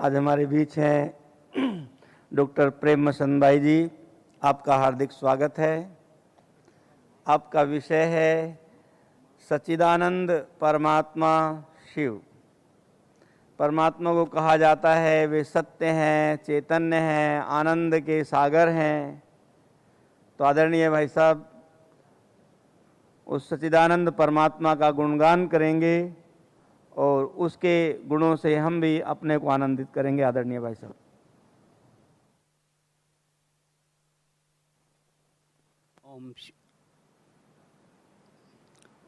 आज हमारे बीच हैं डॉक्टर प्रेम मसंद भाई जी, आपका हार्दिक स्वागत है। आपका विषय है सच्चिदानंद परमात्मा शिव। परमात्मा को कहा जाता है वे सत्य हैं, चैतन्य हैं, आनंद के सागर हैं। तो आदरणीय भाई साहब उस सच्चिदानंद परमात्मा का गुणगान करेंगे और उसके गुणों से हम भी अपने को आनंदित करेंगे। आदरणीय भाई साहब।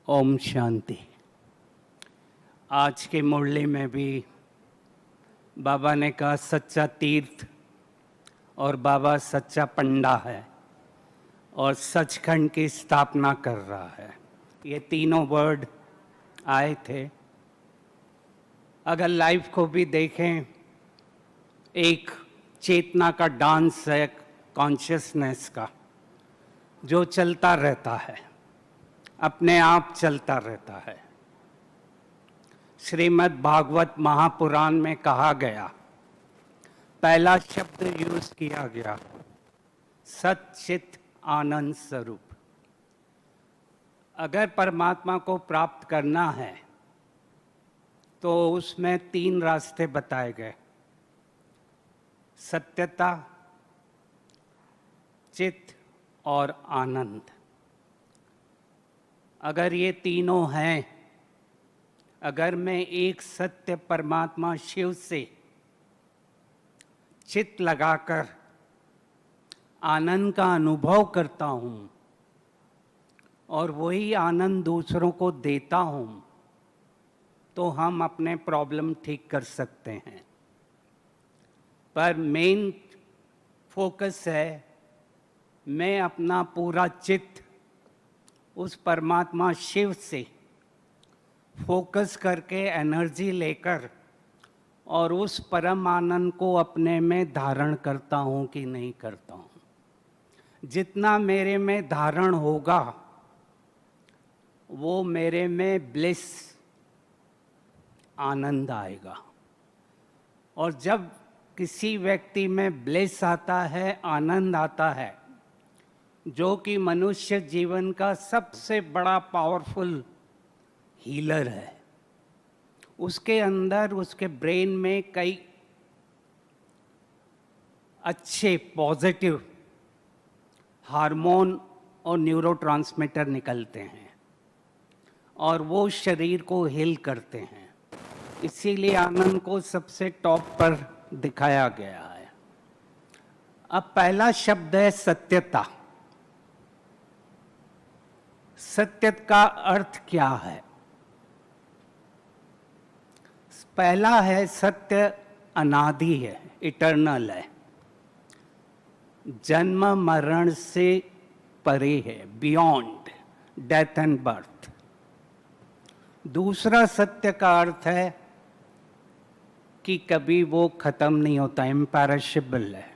ओम शांति। आज के मुरली में भी बाबा ने कहा सच्चा तीर्थ और बाबा सच्चा पंडा है और सचखंड की स्थापना कर रहा है। ये तीनों वर्ड आए थे। अगर लाइफ को भी देखें, एक चेतना का डांस है, कॉन्शियसनेस का, जो चलता रहता है, अपने आप चलता रहता है। श्रीमद् भागवत महापुराण में कहा गया, पहला शब्द यूज किया गया, सच्चित आनंद स्वरूप। अगर परमात्मा को प्राप्त करना है तो उसमें 3 रास्ते बताए गए, सत्यता, चित्त और आनंद। अगर ये तीनों हैं, अगर मैं एक सत्य परमात्मा शिव से चित्त लगाकर आनंद का अनुभव करता हूँ और वही आनंद दूसरों को देता हूँ, तो हम अपने प्रॉब्लम ठीक कर सकते हैं। पर मेन फोकस है मैं अपना पूरा चित्त उस परमात्मा शिव से फोकस करके एनर्जी लेकर और उस परम आनंद को अपने में धारण करता हूँ कि नहीं करता हूँ। जितना मेरे में धारण होगा वो मेरे में ब्लिस, आनंद आएगा। और जब किसी व्यक्ति में ब्लिस आता है, आनंद आता है, जो कि मनुष्य जीवन का सबसे बड़ा पावरफुल हीलर है, उसके अंदर, उसके ब्रेन में कई अच्छे पॉजिटिव हार्मोन और न्यूरोट्रांसमीटर निकलते हैं और वो शरीर को हील करते हैं। इसीलिए आनंद को सबसे टॉप पर दिखाया गया है। अब पहला शब्द है सत्यता। सत्य का अर्थ क्या है? पहला है सत्य अनादि है, इटर्नल है, जन्म मरण से परे है, बियॉन्ड डेथ एंड बर्थ। दूसरा सत्य का अर्थ है कि कभी वो खत्म नहीं होता, इम्पेरिशेबल है,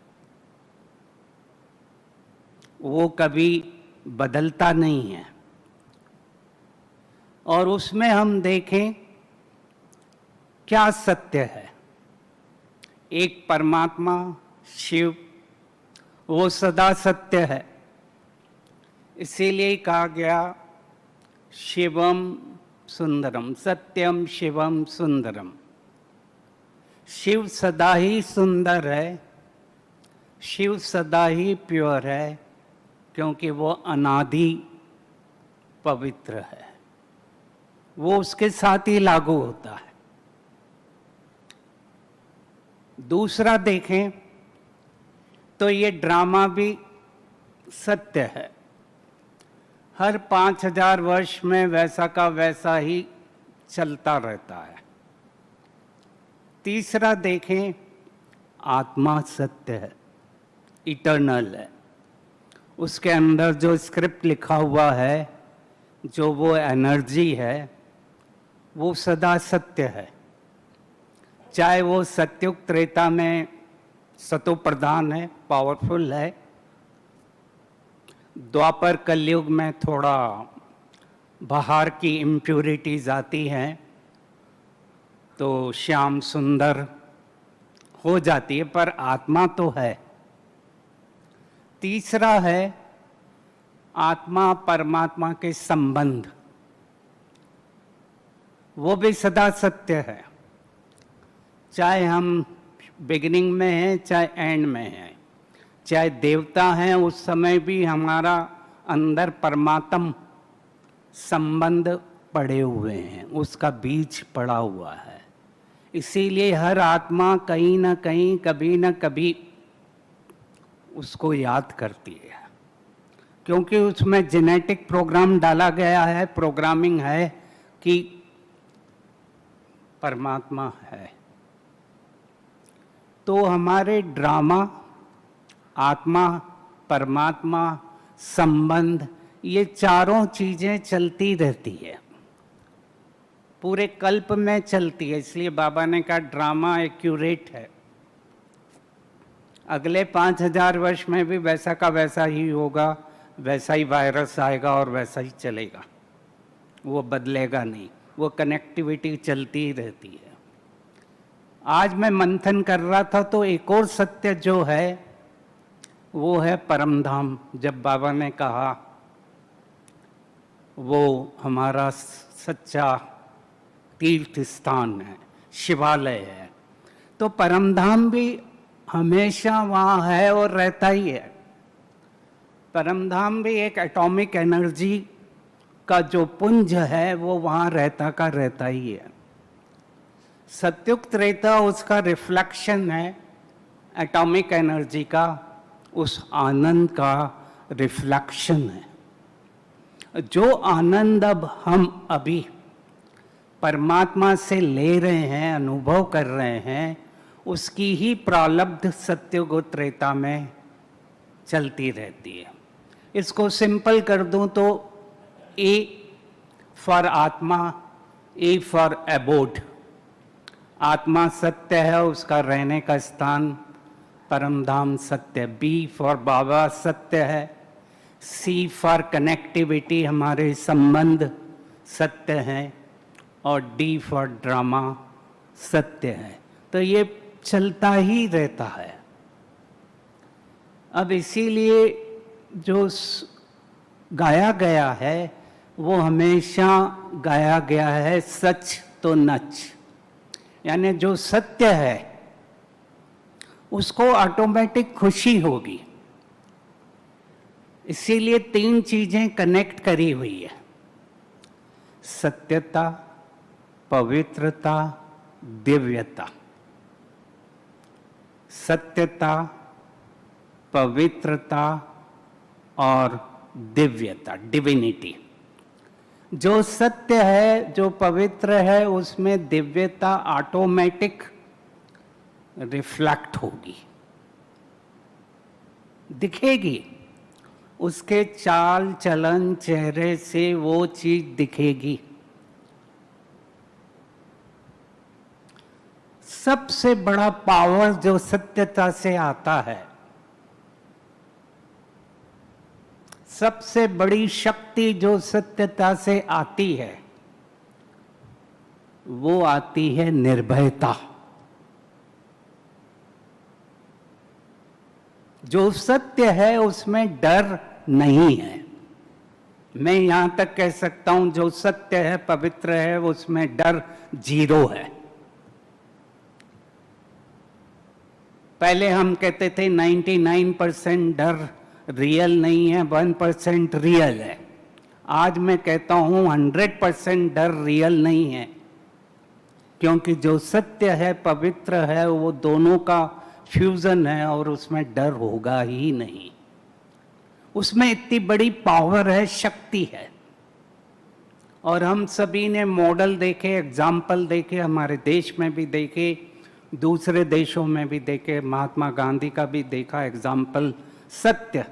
वो कभी बदलता नहीं है। और उसमें हम देखें क्या सत्य है। एक परमात्मा शिव, वो सदा सत्य है। इसीलिए कहा गया शिवम सुंदरम, सत्यम शिवम सुंदरम। शिव सदा ही सुंदर है, शिव सदा ही प्योर है, क्योंकि वो अनादि पवित्र है। वो उसके साथ ही लागू होता है। दूसरा देखें तो ये ड्रामा भी सत्य है। हर 5000 वर्ष में वैसा का वैसा ही चलता रहता है। तीसरा देखें, आत्मा सत्य है, इटर्नल है। उसके अंदर जो स्क्रिप्ट लिखा हुआ है, जो वो एनर्जी है, वो सदा सत्य है। चाहे वो सत्युग त्रेता में सतो प्रधान है, पावरफुल है, द्वापर कलयुग में थोड़ा बाहर की इम्प्योरिटीज आती हैं, तो श्याम सुंदर हो जाती है, पर आत्मा तो है। तीसरा है आत्मा परमात्मा के संबंध, वो भी सदा सत्य है, चाहे हम बिगिनिंग में हैं चाहे एंड में हैं, चाहे देवता हैं उस समय भी हमारा अंदर परमात्म संबंध पड़े हुए हैं, उसका बीज पड़ा हुआ है। इसीलिए हर आत्मा कहीं ना कहीं कभी ना कभी उसको याद करती है, क्योंकि उसमें जेनेटिक प्रोग्राम डाला गया है, प्रोग्रामिंग है कि परमात्मा है। तो हमारे ड्रामा आत्मा परमात्मा संबंध, ये चारों चीजें चलती रहती है, पूरे कल्प में चलती है। इसलिए बाबा ने कहा ड्रामा एक्यूरेट है, अगले 5000 वर्ष में भी वैसा का वैसा ही होगा, वैसा ही वायरस आएगा और वैसा ही चलेगा, वो बदलेगा नहीं, वो कनेक्टिविटी चलती ही रहती है। आज मैं मंथन कर रहा था तो एक और सत्य जो है वो है परम धाम। जब बाबा ने कहा वो हमारा सच्चा तीर्थ स्थान है, शिवालय है, तो परम धाम भी हमेशा वहाँ है और रहता ही है। परम धाम भी एक एटॉमिक एनर्जी का जो पुंज है वो वहाँ रहता का रहता ही है। सत्युग त्रेता उसका रिफ्लेक्शन है, एटॉमिक एनर्जी का, उस आनंद का रिफ्लेक्शन है। जो आनंद अब हम अभी परमात्मा से ले रहे हैं, अनुभव कर रहे हैं, उसकी ही प्रारब्ध सत्युग त्रेता में चलती रहती है। इसको सिंपल कर दूं तो ए फॉर आत्मा, ए फॉर एबोड। आत्मा सत्य है, उसका रहने का स्थान परम धाम सत्य। बी फॉर बाबा सत्य है। सी फॉर कनेक्टिविटी, हमारे संबंध सत्य हैं। और डी फॉर ड्रामा सत्य है। तो ये चलता ही रहता है। अब इसीलिए जो गाया गया है वो हमेशा गाया गया है सच तो नच, यानी जो सत्य है उसको ऑटोमेटिक खुशी होगी। इसीलिए 3 चीजें कनेक्ट करी हुई है, सत्यता, पवित्रता, दिव्यता। सत्यता, पवित्रता और दिव्यता, डिविनिटी। जो सत्य है, जो पवित्र है, उसमें दिव्यता ऑटोमेटिक रिफ्लेक्ट होगी, दिखेगी। उसके चाल चलन चेहरे से वो चीज दिखेगी। सबसे बड़ा पावर जो सत्यता से आता है, सबसे बड़ी शक्ति जो सत्यता से आती है, वो आती है निर्भयता। जो सत्य है उसमें डर नहीं है। मैं यहां तक कह सकता हूं जो सत्य है, पवित्र है, उसमें डर 0 है। पहले हम कहते थे 99% डर रियल नहीं है, 1% रियल है। आज मैं कहता हूं 100% डर रियल नहीं है, क्योंकि जो सत्य है, पवित्र है, वो दोनों का फ्यूजन है और उसमें डर होगा ही नहीं। उसमें इतनी बड़ी पावर है, शक्ति है। और हम सभी ने मॉडल देखे, एग्जाम्पल देखे, हमारे देश में भी देखे, दूसरे देशों में भी देखे, महात्मा गांधी का भी देखा एग्जाम्पल। सत्य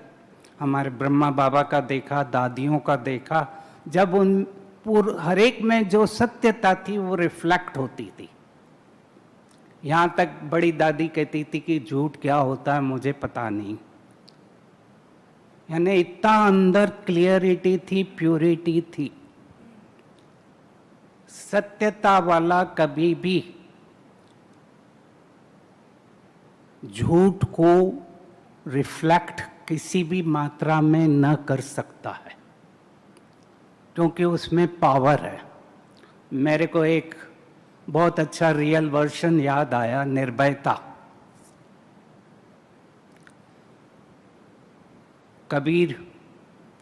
हमारे ब्रह्मा बाबा का देखा, दादियों का देखा। जब उन हर एक में जो सत्यता थी वो रिफ्लेक्ट होती थी। यहाँ तक बड़ी दादी कहती थी कि झूठ क्या होता है मुझे पता नहीं। यानी इतना अंदर क्लियरिटी थी, प्यूरिटी थी। सत्यता वाला कभी भी झूठ को रिफ्लेक्ट किसी भी मात्रा में न कर सकता है, क्योंकि उसमें पावर है। मेरे को एक बहुत अच्छा रियल वर्जन याद आया, निर्भयता। कबीर,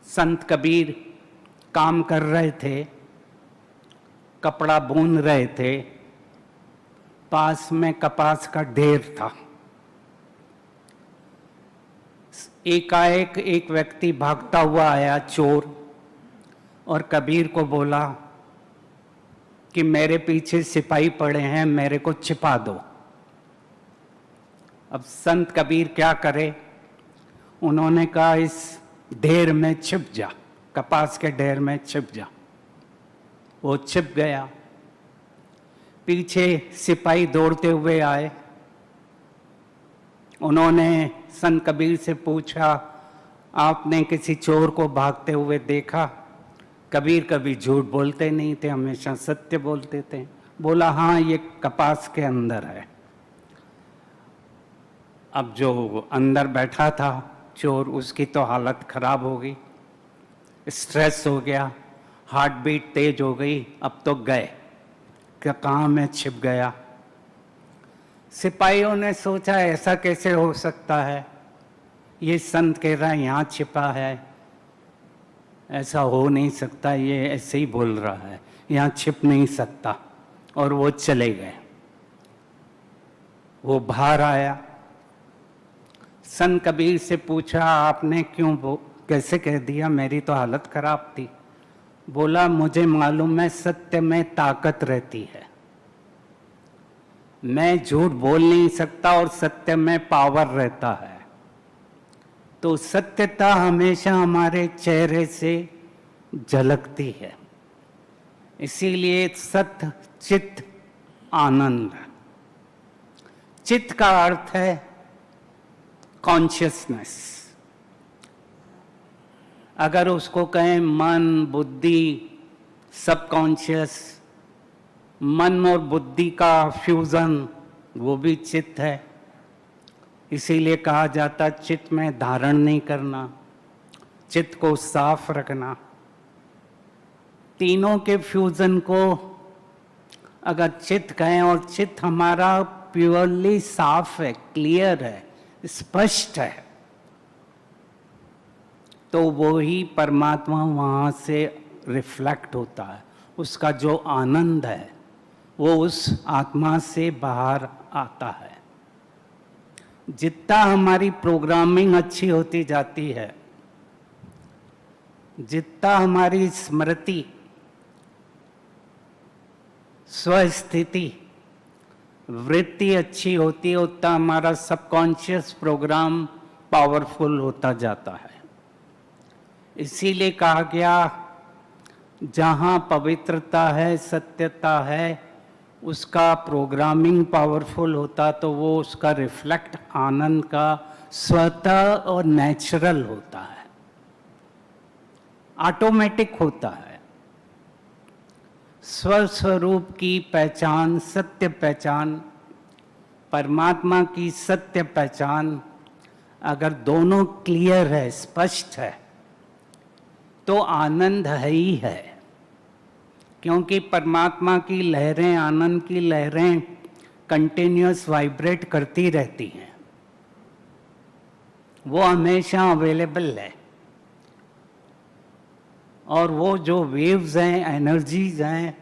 संत कबीर काम कर रहे थे, कपड़ा बुन रहे थे, पास में कपास का ढेर था। एकाएक एक व्यक्ति भागता हुआ आया, चोर, और कबीर को बोला कि मेरे पीछे सिपाही पड़े हैं, मेरे को छिपा दो। अब संत कबीर क्या करे? उन्होंने कहा इस ढेर में छिप जा, कपास के ढेर में छिप जा। वो छिप गया। पीछे सिपाही दौड़ते हुए आए। उन्होंने संत कबीर से पूछा, आपने किसी चोर को भागते हुए देखा? कबीर कभी झूठ बोलते नहीं थे, हमेशा सत्य बोलते थे। बोला, हाँ, ये कपास के अंदर है। अब जो अंदर बैठा था चोर, उसकी तो हालत खराब हो गई, स्ट्रेस हो गया, हार्ट बीट तेज हो गई। अब तो गए, क्या कहाँ में छिप गया। सिपाहियों ने सोचा ऐसा कैसे हो सकता है, ये संत कह रहा है यहाँ छिपा है, ऐसा हो नहीं सकता, ये ऐसे ही बोल रहा है, यहाँ छिप नहीं सकता। और वो चले गए। वो बाहर आया, संत कबीर से पूछा, आपने क्यों कैसे कह दिया, मेरी तो हालत खराब थी। बोला, मुझे मालूम है सत्य में ताकत रहती है, मैं झूठ बोल नहीं सकता और सत्य में पावर रहता है। तो सत्यता हमेशा हमारे चेहरे से झलकती है। इसीलिए सत्य, चित्त, आनंद। चित्त का अर्थ है कॉन्शियसनेस। अगर उसको कहें मन, बुद्धि, सबकॉन्शियस, मन और बुद्धि का फ्यूजन, वो भी चित्त है। इसीलिए कहा जाता चित्त में धारण नहीं करना, चित्त को साफ रखना। तीनों के फ्यूजन को अगर चित्त कहें, और चित्त हमारा प्योरली साफ है, क्लियर है, स्पष्ट है, तो वो ही परमात्मा वहाँ से रिफ्लेक्ट होता है। उसका जो आनंद है वो उस आत्मा से बाहर आता है। जितना हमारी प्रोग्रामिंग अच्छी होती जाती है, जितना हमारी स्मृति, स्वस्थिति, वृत्ति अच्छी होती है, उतना हमारा सबकॉन्शियस प्रोग्राम पावरफुल होता जाता है। इसीलिए कहा गया, जहाँ पवित्रता है, सत्यता है, उसका प्रोग्रामिंग पावरफुल होता, तो वो उसका रिफ्लेक्ट आनंद का स्वतः और नेचुरल होता है, ऑटोमेटिक होता है। स्वस्वरूप की पहचान, सत्य पहचान, परमात्मा की सत्य पहचान, अगर दोनों क्लियर है, स्पष्ट है, तो आनंद है ही है। क्योंकि परमात्मा की लहरें, आनंद की लहरें कंटिन्यूअस वाइब्रेट करती रहती हैं, वो हमेशा अवेलेबल है। और वो जो वेव्स हैं, एनर्जीज हैं,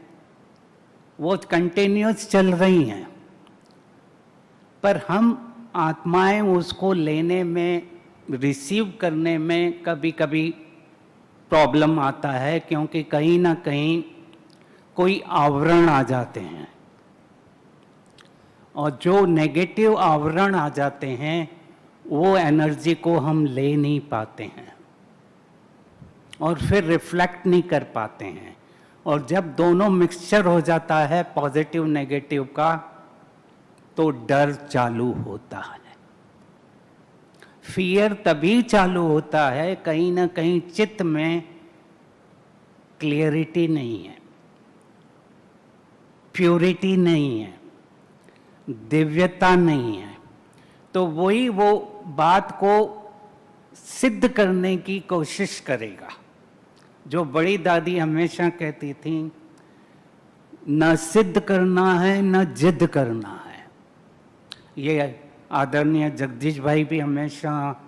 वो कंटिन्यूअस चल रही हैं, पर हम आत्माएं उसको लेने में, रिसीव करने में कभी कभी प्रॉब्लम आता है, क्योंकि कहीं ना कहीं कोई आवरण आ जाते हैं, और जो नेगेटिव आवरण आ जाते हैं वो एनर्जी को हम ले नहीं पाते हैं और फिर रिफ्लेक्ट नहीं कर पाते हैं। और जब दोनों मिक्सचर हो जाता है पॉजिटिव नेगेटिव का, तो डर चालू होता है। फियर तभी चालू होता है, कहीं ना कहीं चित्त में क्लियरिटी नहीं है, प्योरिटी नहीं है, दिव्यता नहीं है। तो वही वो बात को सिद्ध करने की कोशिश करेगा। जो बड़ी दादी हमेशा कहती थी, न सिद्ध करना है न जिद करना है। ये आदरणीय जगदीश भाई भी हमेशा,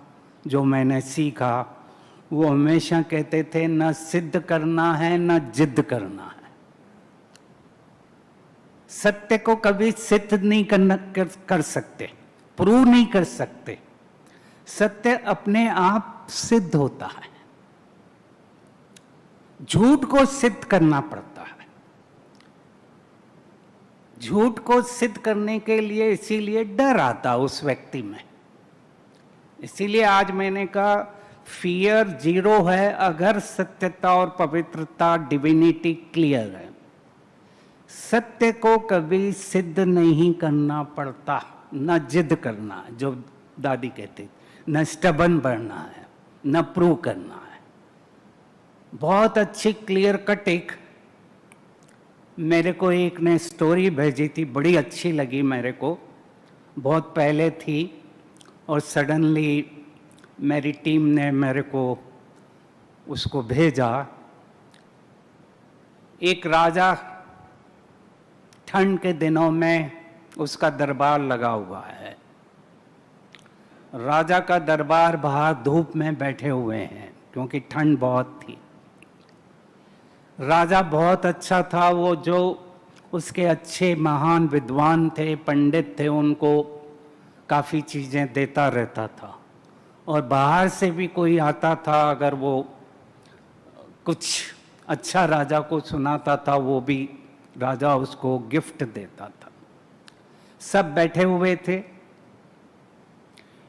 जो मैंने सीखा, वो हमेशा कहते थे, न सिद्ध करना है न जिद करना है। सत्य को कभी सिद्ध नहीं कर सकते, प्रूव नहीं कर सकते। सत्य अपने आप सिद्ध होता है। झूठ को सिद्ध करना पड़ता है। झूठ को सिद्ध करने के लिए इसीलिए डर आता उस व्यक्ति में। इसीलिए आज मैंने कहा, फियर 0 है अगर सत्यता और पवित्रता, डिविनिटी क्लियर है। सत्य को कभी सिद्ध नहीं करना पड़ता, न जिद करना, जो दादी कहती, न स्टबन बनना है, न प्रूव करना है। बहुत अच्छी क्लियर कट एक मेरे को एक ने स्टोरी भेजी थी, बड़ी अच्छी लगी मेरे को। बहुत पहले थी और सडनली मेरी टीम ने मेरे को उसको भेजा। एक राजा, ठंड के दिनों में उसका दरबार लगा हुआ है। राजा का दरबार बाहर धूप में बैठे हुए हैं क्योंकि ठंड बहुत थी। राजा बहुत अच्छा था, वो जो उसके अच्छे महान विद्वान थे, पंडित थे, उनको काफ़ी चीज़ें देता रहता था। और बाहर से भी कोई आता था, अगर वो कुछ अच्छा राजा को सुनाता था, वो भी राजा उसको गिफ्ट देता था। सब बैठे हुए थे।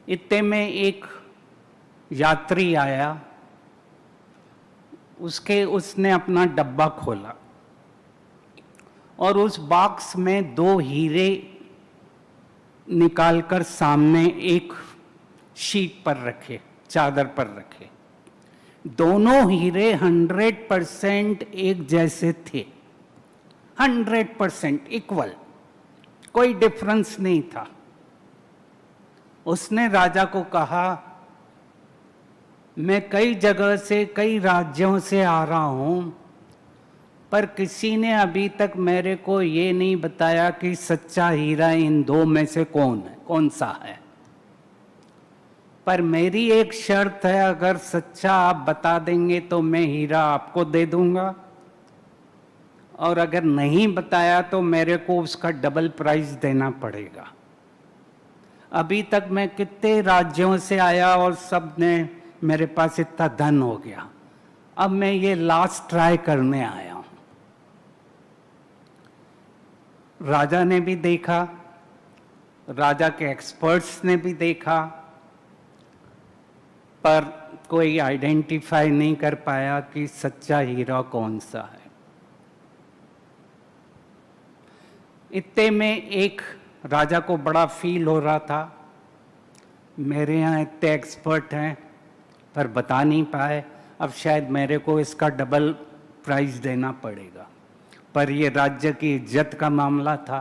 इतने में एक यात्री आया। उसने अपना डब्बा खोला और उस बॉक्स में 2 हीरे निकालकर सामने एक शीट पर रखे, चादर पर रखे। दोनों हीरे 100% एक जैसे थे, 100% इक्वल, कोई डिफरेंस नहीं था। उसने राजा को कहा, मैं कई जगह से, कई राज्यों से आ रहा हूं, पर किसी ने अभी तक मेरे को ये नहीं बताया कि सच्चा हीरा इन 2 में से कौन सा है। पर मेरी एक शर्त है, अगर सच्चा आप बता देंगे तो मैं हीरा आपको दे दूंगा, और अगर नहीं बताया तो मेरे को उसका डबल प्राइस देना पड़ेगा। अभी तक मैं कितने राज्यों से आया और सब ने, मेरे पास इतना धन हो गया, अब मैं ये लास्ट ट्राई करने आया हूं। राजा ने भी देखा, राजा के एक्सपर्ट्स ने भी देखा, पर कोई आइडेंटिफाई नहीं कर पाया कि सच्चा हीरा कौन सा है। इतने में एक राजा को बड़ा फील हो रहा था, मेरे यहाँ इतने एक्सपर्ट हैं पर बता नहीं पाए, अब शायद मेरे को इसका डबल प्राइस देना पड़ेगा। पर ये राज्य की इज्जत का मामला था।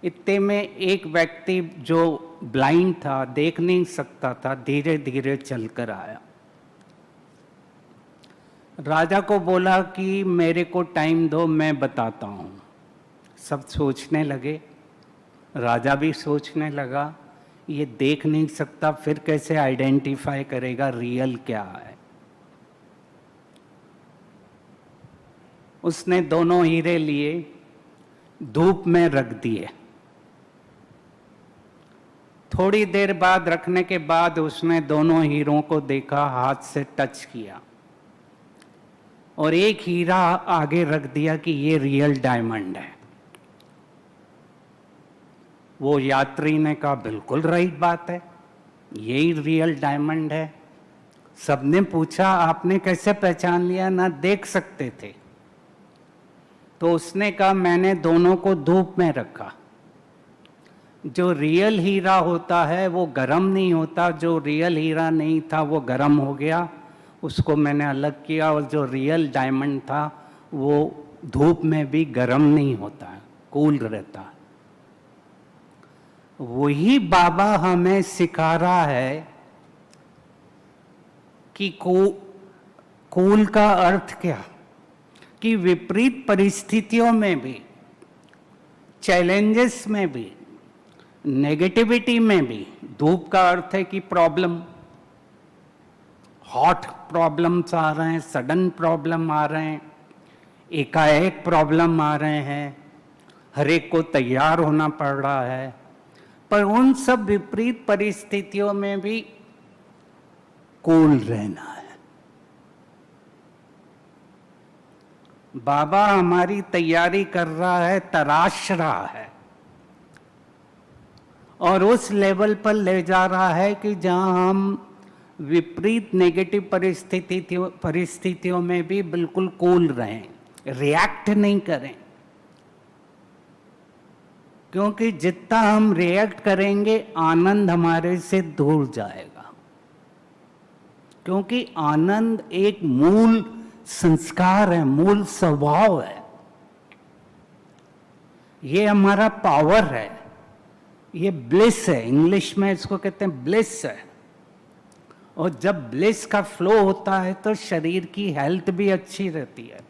इतने में एक व्यक्ति जो ब्लाइंड था, देख नहीं सकता था, धीरे धीरे चलकर आया। राजा को बोला कि मेरे को टाइम दो, मैं बताता हूँ। सब सोचने लगे, राजा भी सोचने लगा, ये देख नहीं सकता, फिर कैसे आइडेंटिफाई करेगा रियल क्या है। उसने दोनों हीरे लिए, धूप में रख दिए। थोड़ी देर बाद रखने के बाद उसने दोनों हीरों को देखा, हाथ से टच किया और एक हीरा आगे रख दिया कि ये रियल डायमंड है। वो यात्री ने कहा, बिल्कुल राइट बात है, यही रियल डायमंड है। सबने पूछा, आपने कैसे पहचान लिया, ना देख सकते थे? तो उसने कहा, मैंने दोनों को धूप में रखा। जो रियल हीरा होता है वो गर्म नहीं होता, जो रियल हीरा नहीं था वो गर्म हो गया, उसको मैंने अलग किया। और जो रियल डायमंड था वो धूप में भी गर्म नहीं होता है, कूल रहता है। वही बाबा हमें सिखा रहा है कि कूल का अर्थ क्या, कि विपरीत परिस्थितियों में भी, चैलेंजेस में भी, नेगेटिविटी में भी, धूप का अर्थ है कि प्रॉब्लम, हॉट प्रॉब्लम्स आ रहे हैं, सडन प्रॉब्लम आ रहे हैं, एकाएक प्रॉब्लम आ रहे हैं, हर एक को तैयार होना पड़ रहा है, पर उन सब विपरीत परिस्थितियों में भी कूल रहना है। बाबा हमारी तैयारी कर रहा है, तराश रहा है और उस लेवल पर ले जा रहा है कि जहां हम विपरीत नेगेटिव परिस्थितियों में भी बिल्कुल कूल रहें, रिएक्ट नहीं करें। क्योंकि जितना हम रिएक्ट करेंगे आनंद हमारे से दूर जाएगा, क्योंकि आनंद एक मूल संस्कार है, मूल स्वभाव है, ये हमारा पावर है, ये ब्लिस है, इंग्लिश में इसको कहते हैं ब्लिस है। और जब ब्लिस का फ्लो होता है तो शरीर की हेल्थ भी अच्छी रहती है,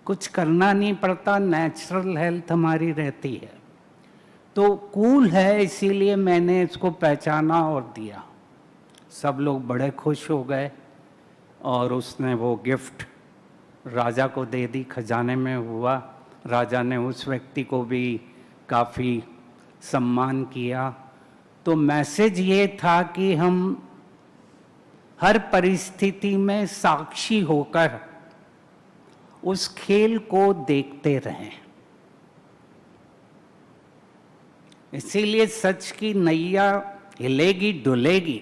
कुछ करना नहीं पड़ता, नेचुरल हेल्थ हमारी रहती है। तो कूल है, इसीलिए मैंने इसको पहचाना और दिया। सब लोग बड़े खुश हो गए और उसने वो गिफ्ट राजा को दे दी, खजाने में हुआ। राजा ने उस व्यक्ति को भी काफ़ी सम्मान किया। तो मैसेज ये था कि हम हर परिस्थिति में साक्षी होकर उस खेल को देखते रहें। इसीलिए सच की नैया हिलेगी डुलेगी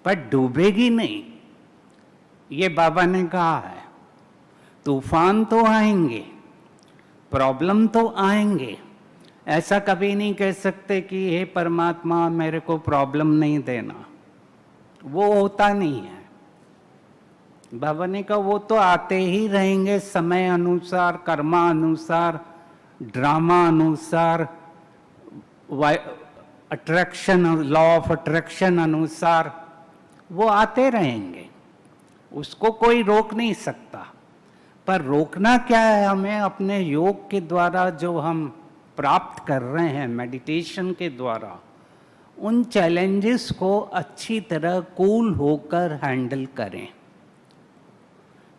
पर डूबेगी नहीं, ये बाबा ने कहा है। तूफान तो आएंगे, प्रॉब्लम तो आएंगे, ऐसा कभी नहीं कह सकते कि हे परमात्मा मेरे को प्रॉब्लम नहीं देना, वो होता नहीं है। बाबा ने कहा वो तो आते ही रहेंगे, समय अनुसार, कर्मा अनुसार, ड्रामा अनुसार, अट्रैक्शन, लॉ ऑफ अट्रैक्शन अनुसार वो आते रहेंगे, उसको कोई रोक नहीं सकता। पर रोकना क्या है, हमें अपने योग के द्वारा जो हम प्राप्त कर रहे हैं, मेडिटेशन के द्वारा, उन चैलेंजेस को अच्छी तरह कूल होकर हैंडल करें।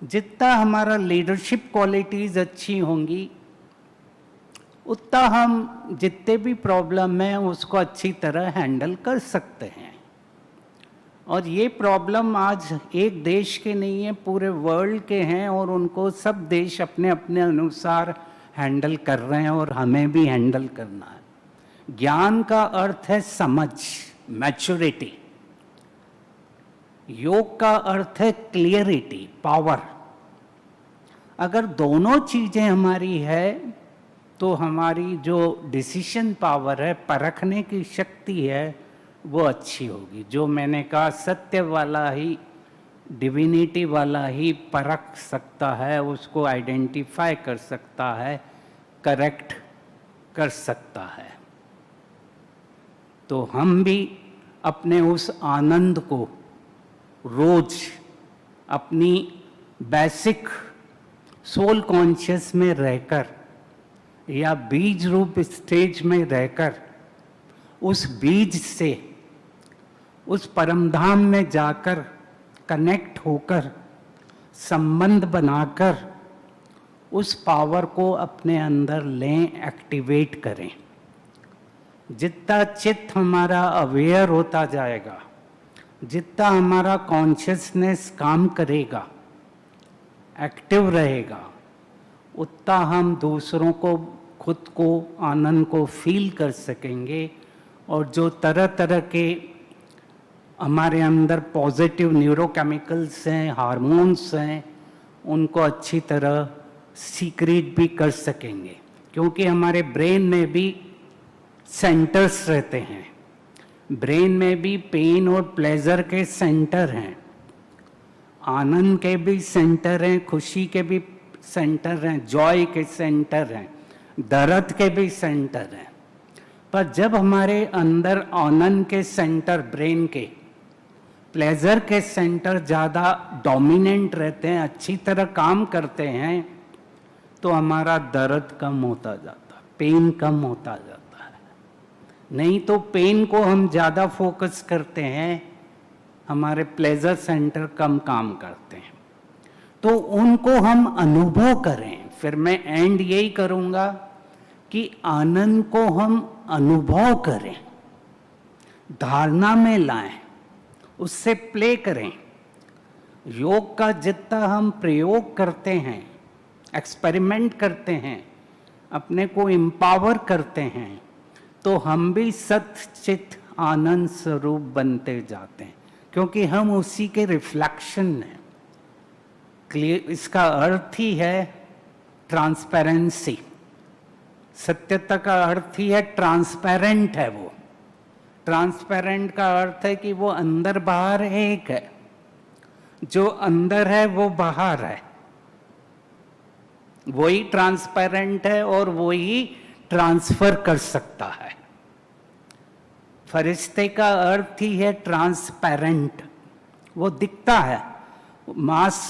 जितना हमारा लीडरशिप क्वालिटीज़ अच्छी होंगी उतना हम जितने भी प्रॉब्लम हैं उसको अच्छी तरह हैंडल कर सकते हैं। और ये प्रॉब्लम आज एक देश के नहीं है, पूरे वर्ल्ड के हैं और उनको सब देश अपने अपने अनुसार हैंडल कर रहे हैं और हमें भी हैंडल करना है। ज्ञान का अर्थ है समझ, मैच्योरिटी। योग का अर्थ है क्लियरिटी, पावर। अगर दोनों चीजें हमारी है तो हमारी जो डिसीजन पावर है, परखने की शक्ति है, वो अच्छी होगी। जो मैंने कहा सत्य वाला ही, डिविनिटी वाला ही परख सकता है, उसको आइडेंटिफाई कर सकता है, करेक्ट कर सकता है। तो हम भी अपने उस आनंद को रोज अपनी बेसिक सोल कॉन्शियस में रहकर या बीज रूप स्टेज में रहकर उस बीज से उस परमधाम में जाकर कनेक्ट होकर संबंध बनाकर उस पावर को अपने अंदर लें, एक्टिवेट करें। जितना चित्त हमारा अवेयर होता जाएगा, जितना हमारा कॉन्शियसनेस काम करेगा, एक्टिव रहेगा, उतना हम दूसरों को, खुद को, आनंद को फील कर सकेंगे। और जो तरह तरह के हमारे अंदर पॉजिटिव न्यूरोकेमिकल्स हैं, हार्मोन्स हैं, उनको अच्छी तरह सीक्रेट भी कर सकेंगे। क्योंकि हमारे ब्रेन में भी सेंटर्स रहते हैं, ब्रेन में भी पेन और प्लेजर के सेंटर हैं, आनंद के भी सेंटर हैं, खुशी के भी सेंटर हैं, जॉय के सेंटर हैं, दर्द के भी सेंटर हैं। पर जब हमारे अंदर आनंद के सेंटर, ब्रेन के प्लेजर के सेंटर ज़्यादा डोमिनेंट रहते हैं, अच्छी तरह काम करते हैं, तो हमारा दर्द कम होता जाता है, पेन कम होता जाता है। नहीं तो पेन को हम ज़्यादा फोकस करते हैं, हमारे प्लेजर सेंटर कम काम करते हैं। तो उनको हम अनुभव करें। फिर मैं एंड यही करूँगा कि आनंद को हम अनुभव करें, धारणा में लाएं, उससे प्ले करें। योग का जितना हम प्रयोग करते हैं, एक्सपेरिमेंट करते हैं, अपने को एम्पावर करते हैं, तो हम भी सच्चित आनंद स्वरूप बनते जाते हैं, क्योंकि हम उसी के रिफ्लेक्शन हैं। क्लियर, इसका अर्थ ही है ट्रांसपेरेंसी। सत्यता का अर्थ ही है ट्रांसपेरेंट है वो। ट्रांसपेरेंट का अर्थ है कि वो अंदर बाहर एक है, जो अंदर है वो बाहर है, वही ट्रांसपेरेंट है और वही ट्रांसफर कर सकता है। फरिश्ते का अर्थ ही है ट्रांसपेरेंट, वो दिखता है। मांस,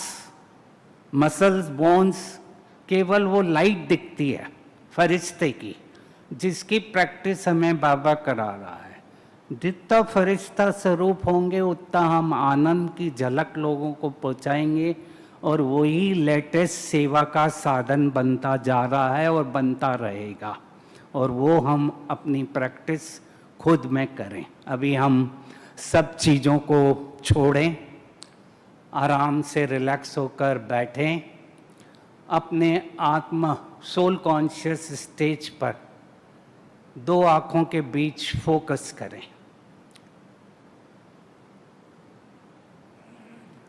मसल्स, बोन्स, केवल वो लाइट दिखती है फरिश्ते की, जिसकी प्रैक्टिस हमें बाबा करा रहा है। जितना फरिश्ता स्वरूप होंगे उतना हम आनंद की झलक लोगों को पहुंचाएंगे, और वही लेटेस्ट सेवा का साधन बनता जा रहा है और बनता रहेगा। और वो हम अपनी प्रैक्टिस खुद में करें। अभी हम सब चीज़ों को छोड़ें, आराम से रिलैक्स होकर बैठें, अपने आत्मा सोल कॉन्शियस स्टेज पर दो आँखों के बीच फोकस करें।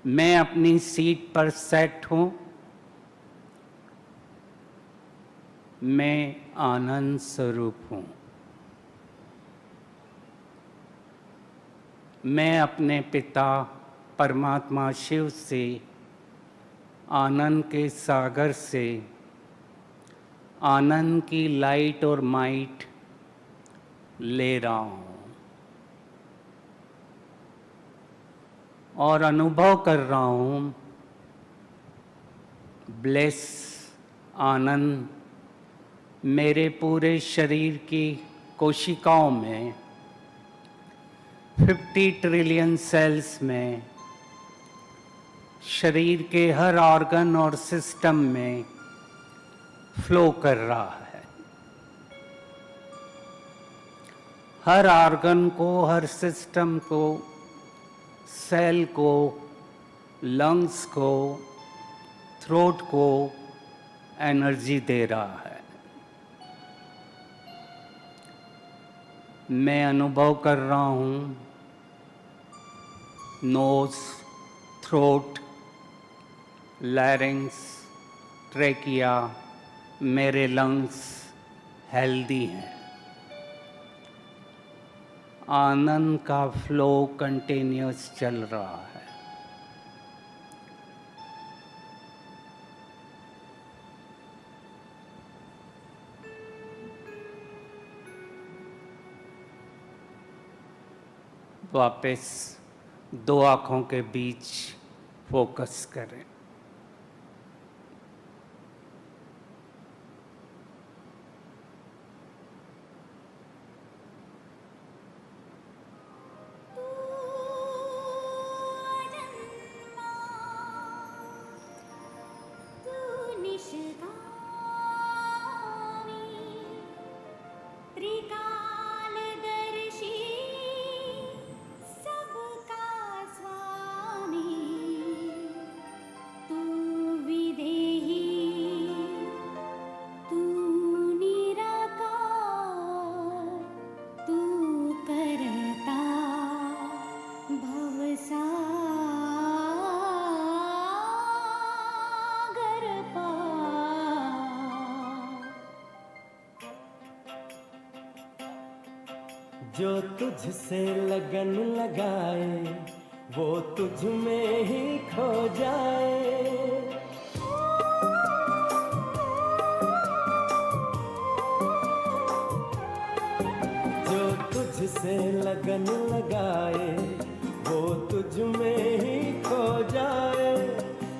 मैं अपनी सीट पर सेट हूँ, मैं आनंद स्वरूप हूँ। मैं अपने पिता परमात्मा शिव से, आनंद के सागर से, आनंद की लाइट और माइट ले रहा हूँ और अनुभव कर रहा हूँ ब्लेस, आनंद मेरे पूरे शरीर की कोशिकाओं में, 50 ट्रिलियन सेल्स में, शरीर के हर ऑर्गन और सिस्टम में फ्लो कर रहा है। हर ऑर्गन को, हर सिस्टम को, सेल को, लंग्स को, थ्रोट को एनर्जी दे रहा है। मैं अनुभव कर रहा हूँ नोज, थ्रोट, लैरिंग्स, ट्रेकिया, मेरे लंग्स हेल्दी हैं। आनंद का फ्लो कंटिन्यूस चल रहा है। वापस दो आँखों के बीच फोकस करें। जो तुझसे लगन लगाए वो तुझ में ही खो जाए। तुझसे लगन लगाए वो तुझ में ही खो जाए,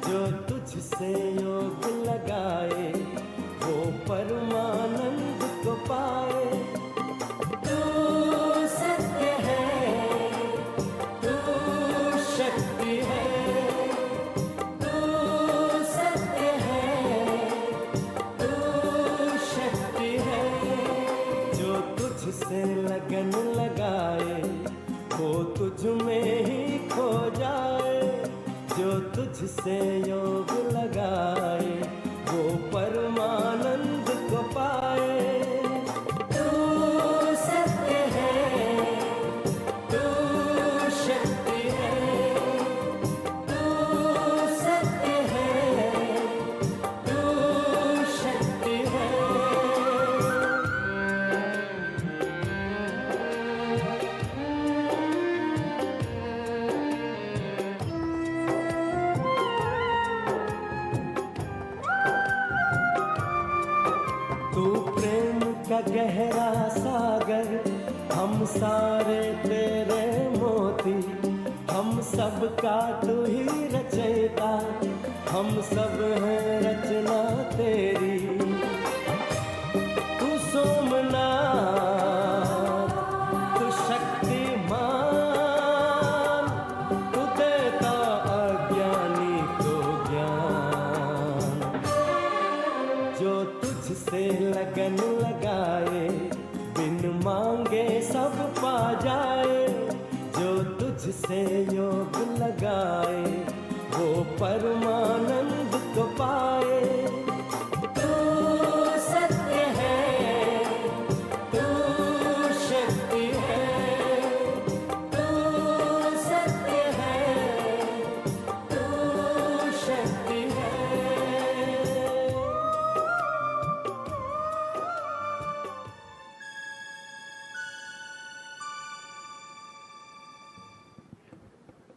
जो तुझसे योग लगाए वो परमानंद को पाए। तू सत्य है, तू शक्ति है, तू सत्य है, तू शक्ति है। जो तुझसे लगन लगाए वो तुझ में ही खो जाए, जो तुझसे योग लगाए वो परमानंद को पाए। तू सत्य है, तू शक्ति है, तू सत्य है, तू शक्ति है। तू प्रेम का गहरा सागर, हम सारे तेरे मोती, हम सब का तू ही रचयिता, हम सब हैं रचना तेरी। तू सोमनाथ, तू शक्तिमान, तू देता अज्ञानी को ज्ञान। जो तुझसे लगन लगाए बिन मांगे सब पा जाए, जो तुझसे